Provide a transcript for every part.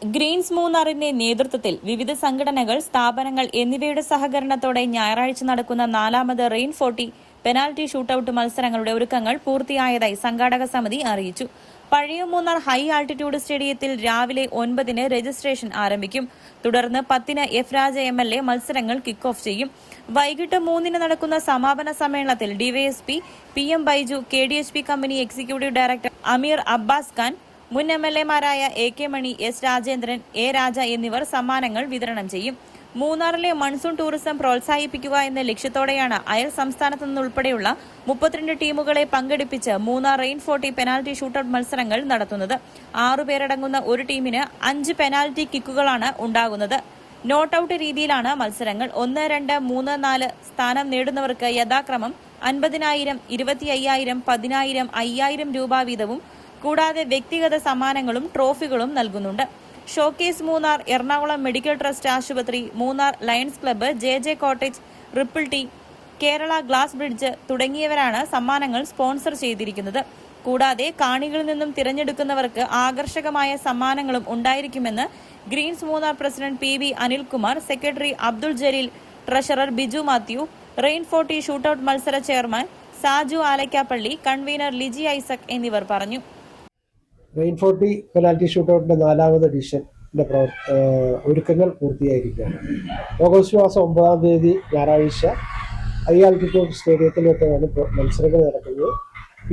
Green's മൂന്നാറിന്റെ നേതൃത്വത്തിൽ വിവിധ സംഘടനകൾ, സ്ഥാപനങ്ങൾ എന്നിവയുടെ സഹകരണത്തോടെ ഞായറാഴ്ച നടക്കുന്ന 4ാമത് റെയിൻ 40 പെനാൽറ്റി ഷൂട്ടൌട്ട് മത്സരങ്ങളുടെ ഒരുക്കങ്ങൾ പൂർത്തിയായതായി സംഘാടക സമിതി അറിയിച്ചു. പഴയ മൂന്നാർ ഹൈ ആൾട്ടിറ്റ്യൂഡ് സ്റ്റേഡിയത്തിൽ രാവിലെ 9-ന് രജിസ്ട്രേഷൻ ആരംഭിക്കും. തുടർന്ന് 10-ന് എഫ് രാജ MLA മത്സരങ്ങൾ കിക്ക് ഓഫ് ചെയ്യും. വൈകിട്ട് 3-ന് നടക്കുന്ന സമാപന സമ്മേളനത്തിൽ DYSP PM Baiju, KDHP company executive director Amir Abbas Khan, മുൻ MLA-മാരായ AK money, S Rajendran, A രാജ എന്നിവർ സമ്മാനങ്ങൾ വിതരണം ചെയ്യും. മൂന്നാറിലെ മൺസൂൺ ടൂറിസം പ്രോത്സാഹിപ്പിക്കുക എന്ന ലക്ഷ്യത്തോടെയാണ് അയൽ സംസ്ഥാനത്തു നിന്നുൾപ്പെടെയുള്ള 32 ടീമുകളെ പങ്കെടുപ്പിച്ച് മൂന്നാർ റെയിൻ 40 പെനാൽറ്റി ഷൂട്ടൌട്ട് മത്സരങ്ങൾ നടത്തുന്നത്. 6 പേരടങ്ങുന്ന ഒരു ടീമിന് 5 പെനാൽറ്റി കിക്കുകളാണ് ഉണ്ടാകുന്നത്. നോട്ട് ഔട്ട് രീതിയിലാണ് മത്സരങ്ങൾ. 1, 2, 3, 4 സ്ഥാനം നേടുന്നവർക്ക് യഥാക്രമം 50,000, 25,000, 10,000, 5,000 രൂപ വീതവും കൂടാതെ വ്യക്തിഗത സമ്മാനങ്ങളും ട്രോഫികളും നൽകുന്നുണ്ട്. Showcase Munnar, Ernakulam medical trust ആശുപത്രി, Munnar Lions club, JJ cottage, ripple tea, Kerala glass bridge തുടങ്ങിയവരാണ് സമ്മാനങ്ങൾ സ്പോൺസർ ചെയ്തിരിക്കുന്നത്. കൂടാതെ കാണികളിൽ നിന്നും തിരഞ്ഞെടുക്കുന്നവർക്ക് ആകർഷകമായ സമ്മാനങ്ങളും ഉണ്ടായിരിക്കുമെന്ന് greens Munnar president PB Anilkumar, secretary Abdul Jaleel, treasurer Biju Mathew, rain 40 shootout മത്സര ചെയർമാൻ സാജു ആലക്കാപ്പള്ളി, കൺവീനർ ലിജി ഐസക് എന്നിവർ പറഞ്ഞു. റെയിൻ 40 പെനാൽറ്റി ഷൂട്ടൌട്ടിന്റെ 4ാമത് എഡിഷന്റെ ഒരുക്കങ്ങൾ പൂർത്തിയായിരിക്കുകയാണ്. ഓഗസ്റ്റ് മാസം 9-ാം തീയതി ഞായറാഴ്ച ഹൈ ആൾട്ടിറ്റ്യൂഡ് സ്റ്റേഡിയത്തിൽ വെച്ചാണ് മത്സരങ്ങൾ നടക്കുന്നത്.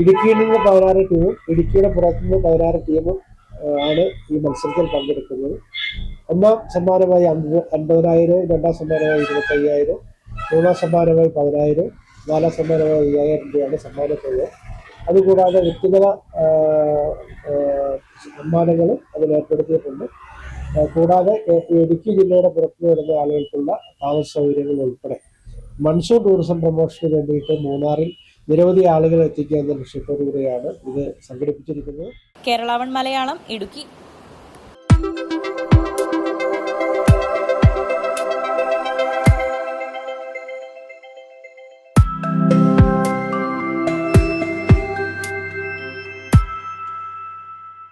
ഇടുക്കിയിൽ നിന്ന് 16 ടീമും ഇടുക്കിയുടെ പുറത്തുനിന്ന് 16 ടീമും ആണ് ഈ മത്സരത്തിൽ പങ്കെടുക്കുന്നത്. ഒന്നാം സമ്മാനമായി 50,000, രണ്ടാം സമ്മാനമായി 25,000, മൂന്നാം സമ്മാനമായി 10,000, നാലാം സമ്മാനമായി 5,000 രൂപയാണ് സമ്മാനത്തുക. അതുകൂടാതെ വ്യക്തിഗത സമ്മാനങ്ങളും അതിൽ ഏർപ്പെടുത്തിയിട്ടുണ്ട്. കൂടാതെ ഇടുക്കി ജില്ലയുടെ പുറത്തു വരുന്ന ആളുകൾക്കുള്ള താമസ സൗകര്യങ്ങൾ ഉൾപ്പെടെ മൺസൂൺ ടൂറിസം പ്രൊമോഷന് വേണ്ടിയിട്ട് മൂന്നാറിൽ നിരവധി ആളുകൾ എത്തിക്കുക എന്ന ലക്ഷ്യത്തോടുകൂടിയാണ് ഇത് സംഘടിപ്പിച്ചിരിക്കുന്നത്. കേരള 1 മലയാളം, ഇടുക്കി.